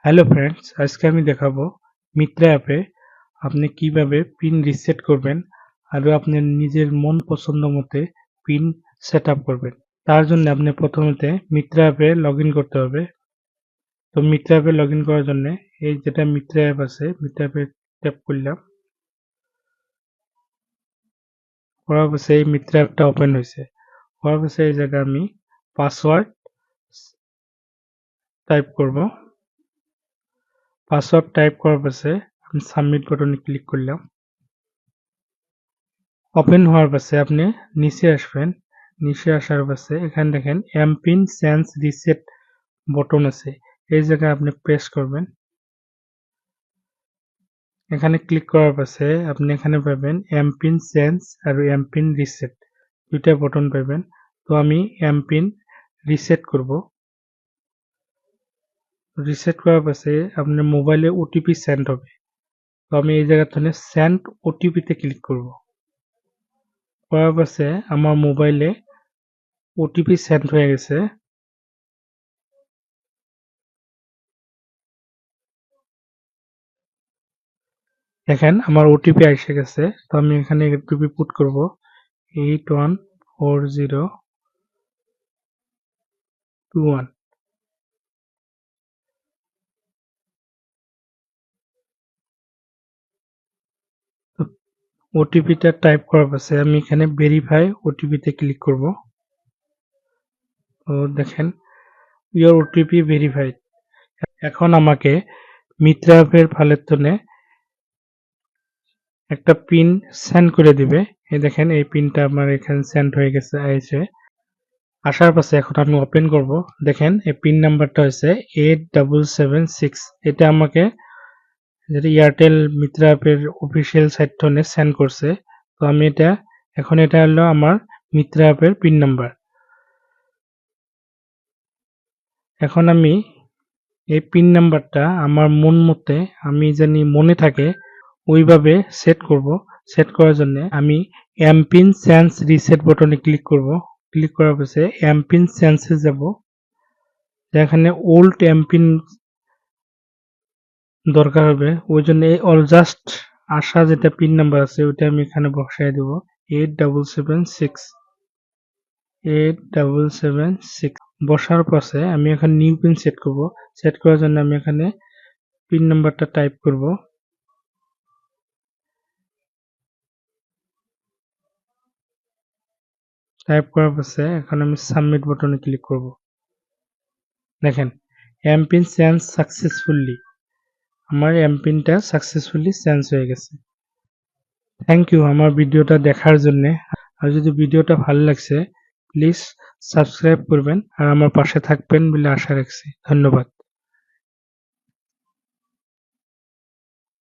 Hello friends, আজকে আমি দেখাবো মিত্রা অ্যাপে আপনি কিভাবে পিন রিসেট করবেন আর আপনার নিজের মন পছন্দ মতে পিন সেট আপ করবেন। তার জন্য আপনি প্রথমে মিত্রা অ্যাপে লগ ইন করতে হবে। তো মিত্রা অ্যাপে লগ ইন করার জন্য এই যেটা মিত্রা অ্যাপ আছে, মিত্রা অ্যাপে ট্যাপ করলাম, করার পরে এই মিত্রা অ্যাপটা ওপেন হয়েছে। করার পরে এই জায়গায় আমি পাসওয়ার্ড টাইপ করব। পাসওয়ার্ড টাইপ করার পরে আমি সাবমিট বাটনে ক্লিক করলাম। ওপেন হওয়ার পাশে আপনি নিচে আসবেন। নিচে আসার পাশে এখানে দেখেন এমপিন চেঞ্জ রিসেট বটন আছে, এই জায়গায় আপনি প্রেস করবেন। এখানে ক্লিক করার পাশে আপনি এখানে পাবেন এমপিন চেঞ্জ আর এমপিন রিসেট, দুইটা বটন পাবেন। তো আমি এমপিন রিসেট করব। রিসেট করার পাশে আপনার মোবাইলে ওটিপি সেন্ড হবে। তো আমি এই জায়গা থেকে সেন্ড ওটিপিতে ক্লিক করব। করার পাশে আমার মোবাইলে ওটিপি সেন্ড হয়ে গেছে। দেখেন আমার ওটিপি এসে গেছে। তো আমি এখানে ওটিপি পুট করব 814021। তো ওটিপিটা টাইপ করার পাশে আমি এখানে ভেরিফাই ওটিপিতে ক্লিক করব। তো দেখেন ইওর ওটিপি ভেরিফাইড। এখন আমাকে মিত্রা অ্যাপের ফালের তনে একটা পিন সেন্ড করে দিবে। এই দেখেন এই পিনটা আমার এখানে সেন্ড হয়ে গেছে। আসার পাশে এখন আমি ওপেন করব। দেখেন এই পিন নাম্বারটা হচ্ছে 8776। এটা আমাকে যেটা এয়ারটেল মিত্রা অ্যাপের অফিসিয়াল সাইট থেকে সেন্ড করছে। তো আমি এটা হলো আমার মিত্রা অ্যাপের পিন নাম্বার। এখন আমি এই পিন নাম্বারটা আমার মন মতে আমি জানি মনে থাকে ওইভাবে সেট করব। সেট করার জন্য আমি এমপিন চেঞ্জ রিসেট বাটনে ক্লিক করব। ক্লিক করার পরে এমপিন চেঞ্জে যাব। যেখানে ওল্ড এমপিন দরকার হবে, ওই জন্য অল জাস্ট আসা যেটা পিন নাম্বার আছে ওইটা আমি এখানে বসাই দেব 8776। বসার পরে আমি এখন নিউ পিন সেট করব। সেট করার জন্য আমি এখানে পিন নাম্বারটা টাইপ করব। টাইপ করার পরে এখন আমি সাবমিট বাটনে ক্লিক করব। দেখেন এমপিন চেঞ্জ সাকসেসফুলি, আমার এমপিনটা সাকসেসফুলি চেঞ্জ হয়ে গেছে। থ্যাংক ইউ আমার ভিডিওটা দেখার জন্য। আর যদি ভিডিওটা ভালো লাগছে প্লিজ সাবস্ক্রাইব করবেন আর আমার পাশে থাকবেন বলে আশা রাখছি। ধন্যবাদ।